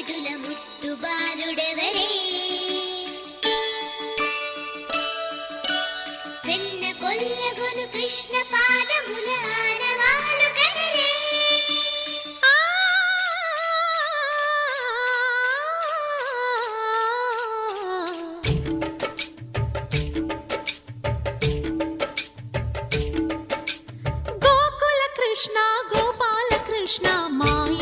ముద్దుల ముత్తు బాలుడెవరే వెన్న కొల్లగొను కృష్ణ పాదముల ఆనవాలు కదరే గోకుల కృష్ణ గోపాల కృష్ణ మాయ